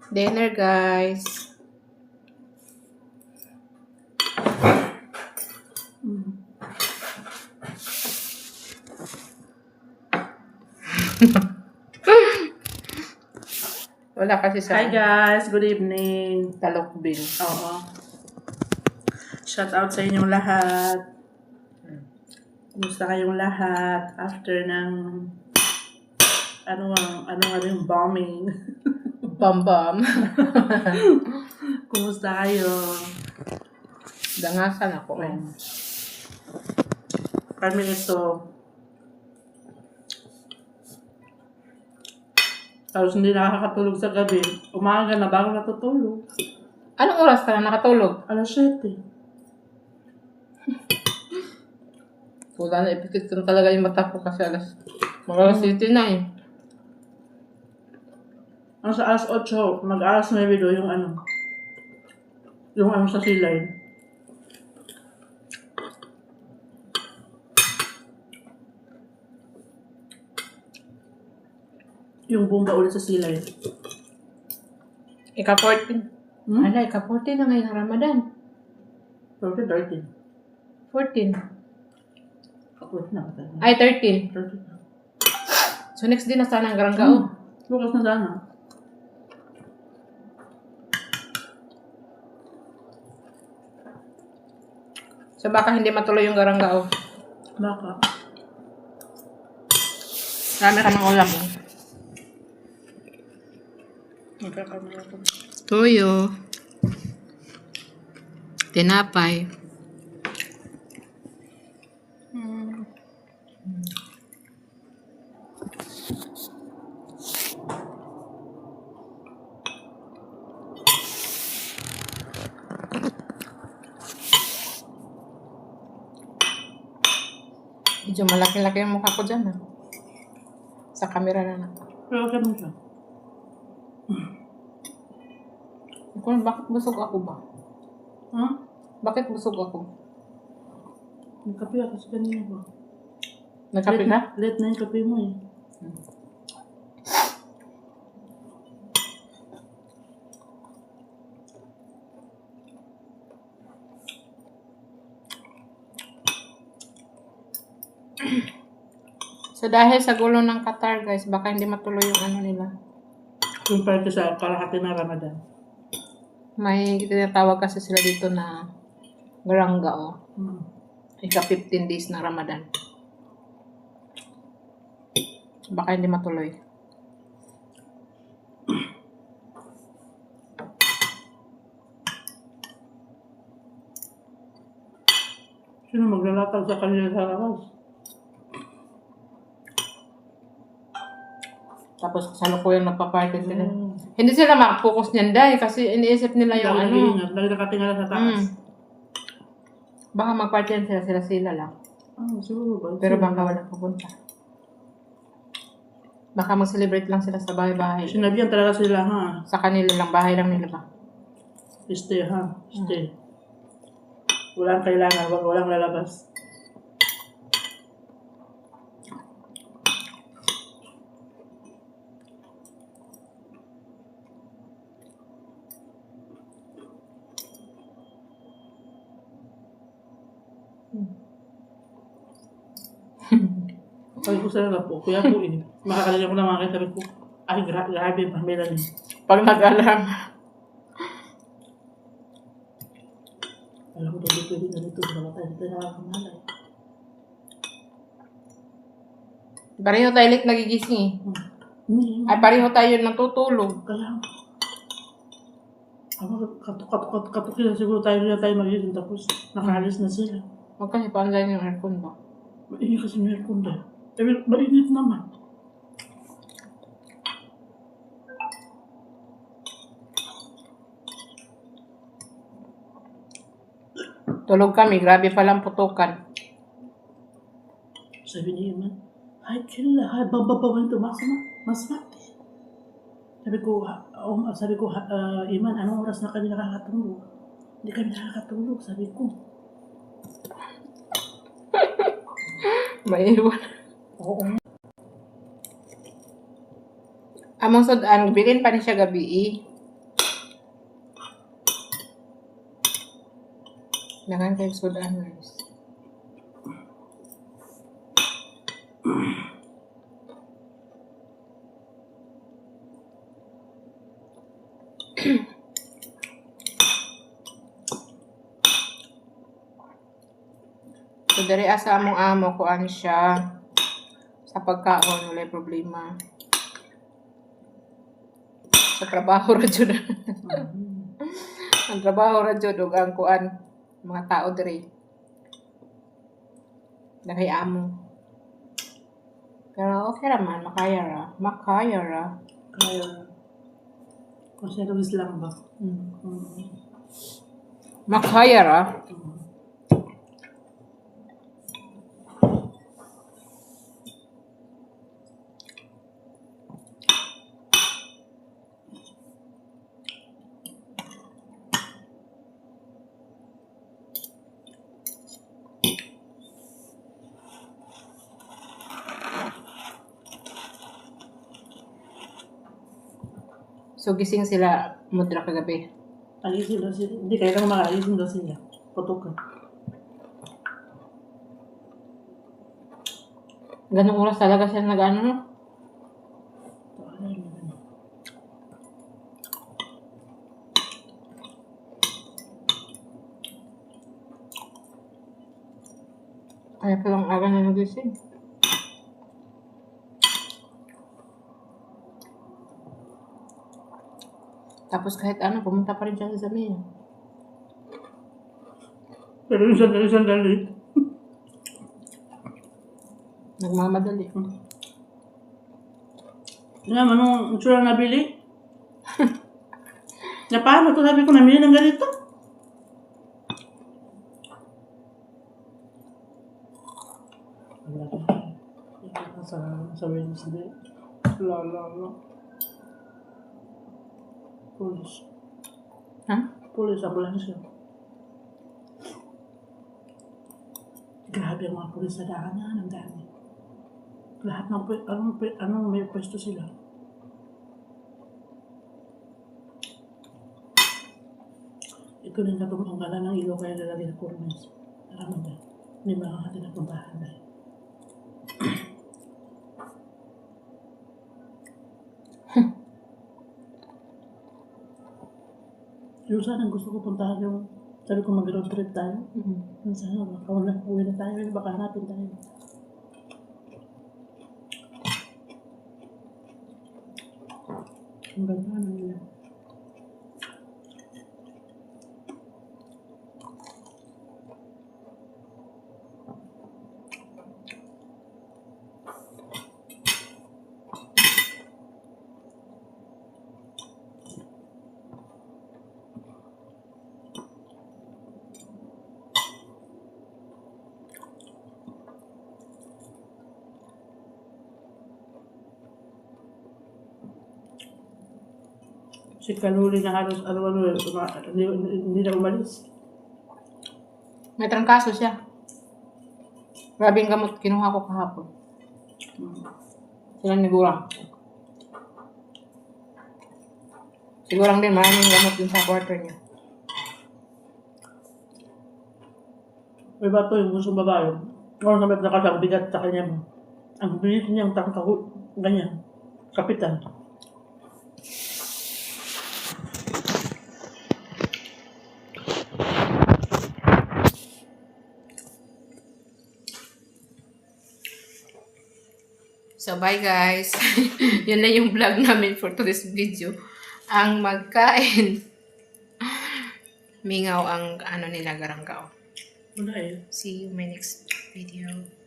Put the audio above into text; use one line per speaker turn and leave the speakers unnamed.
Dinner, guys. Wala kasi sa
Hi guys, good evening.
talokbin.
Oo. Shout out sa inyong lahat. Kumusta kayong lahat after ng ano yung bombing?
Bam-bam.
Kumusta kayo?
Dangasan ako eh.
Kami ito. Tapos hindi nakakatulog sa gabi. Umaga na bago natutulog.
Anong oras ka na nakatulog?
Alas 7.
Wala na, ipikit ko na talaga yung mata ko kasi mga 7 na eh.
Ang sa alas 8, mag-alas 9 do yung sa silay. Yung bomba ulit sa silay.
Ika-14.
Hmm?
Ala, ika-14 na ngayon ng Ramadan.
13.
14.
Kapot na ba tayo?
Ay, 13.
13.
So next din na sana ang Garanggao.
Bukas na sana.
So baka hindi matuloy yung Garanggao.
Baka.
Marami ka ng ulam eh.
Magkakamala ko.
Toyo. Tinapay. Medyo malaki-laki yung mukha ko dyan ah. Sa camera na.
Pero ganun siya.
Bakit busog ako ba?
Ha?
Bakit busog ako?
Yung kape ako sa kanina ba?
Nagkape ka?
Late na yung kape mo eh.
So dahil sa gulo ng Qatar guys, baka hindi matuloy yung ano nila.
Yung parte sa kalahati na Ramadan.
May tinatawag kasi sila dito na Garanggao. Ika 15 days na Ramadan. Baka hindi matuloy.
Sino maglalatag sa kanila sa labas?
Tapos kasalukuyang nagpa-party sila. Hindi sila makapokus niyan dahil kasi iniisip nila yung
Lagi
ano.
nag-iingat, lagi nakatingala sa taas.
Baka mag-party sila lang.
Siguro ba?
Pero baka wala pupunta. Baka mag-celebrate lang sila sa bahay-bahay.
Sinabihan talaga sila ha.
Sa kanila lang, bahay lang nila ba?
Stay ha. Stay. Walang kailangan, walang lalabas. Sabi ko sa lala po, kuya po eh. Makakalaga ko na mga kayo, sabi ko, ay grabe, Pamela niya.
Pag nag-alarm.
Alam ko, hindi pwede na nito, baka tayo nakakamalay.
Pareho tayo ulit nagigising eh. Ay, pareho tayo natutulog.
Kaya, katok sila, siguro tayo magising, tapos nakahalis na sila.
Huwag kasi paandayin yung aircon ba?
Mainit kasi may aircon dahil. Mainit naman.
Tulog kami, grabe palang putukan.
Sabi ni Iman, ay kila, ay bababawin ito, mas mati. Sabi ko, Iman, anong oras na kami nakakatulog? Hindi kami nakakatulog, sabi ko.
Maiwan.
Oo.
Among sudan, bilin pa ni siya gabi eh. Dagan kayo sudan, guys. So, dari asa among amo ko ano siya sa pagkaon, wala problema. Sa trabaho ra jud. Ang trabaho ra jud ug ang kuan mga tao diri. Dari amo. Pero okay ra man, makaya ra. Makaya ra.
Kaya, considerable lang ba?
Makaya ra. So, gising sila mudra kagabi.
Alisin daw sila. Hindi, kaya lang alisin daw sila. Putukan.
Ganong oras talaga siya nag-ano, no? Kaya palang aga na nagising. Tapos kahit ano, pumunta pa rin siya sa Zamia.
Pero yung sandali.
Nagmamadali.
Nga, anong itsura nabili? Na paano to? Sabi ko, namili ng ganito. Sa Wednesday. La. Police.
Ha?
Police, ambulansya. Grabe ang mga pulis sa daanan. Ang dami. Lahat ng anong may pwesto sila. Ito rin katungkalan ng ilo kaya lalagyan ng corners. Marami dahil. May mga hati na puntahan dahil. Yung sana gusto ko puntahan yung sabi ko mag-road trip tayo. Yung sana baka uwi na tayo. Baka hanapin tayo. Ang ganda na nila. Si Kaluli na halos hindi na umalis.
May trangkaso siya. Grabe yung gamot kinuha ko kahapon. Sila ni Gurang. Sigurang din maraming gamot din sa quarter niya.
May bato yung gusto babae. Ngayon naman nakasang bigat sa kanya mo. Ang bilis niyang tangkaho. Ganyan. Kapitan.
So, bye guys. Yun na yung vlog namin for today's video. Ang magkain. Mingaw ang ano nila, garanggaw.
Wala eh.
See you in my next video.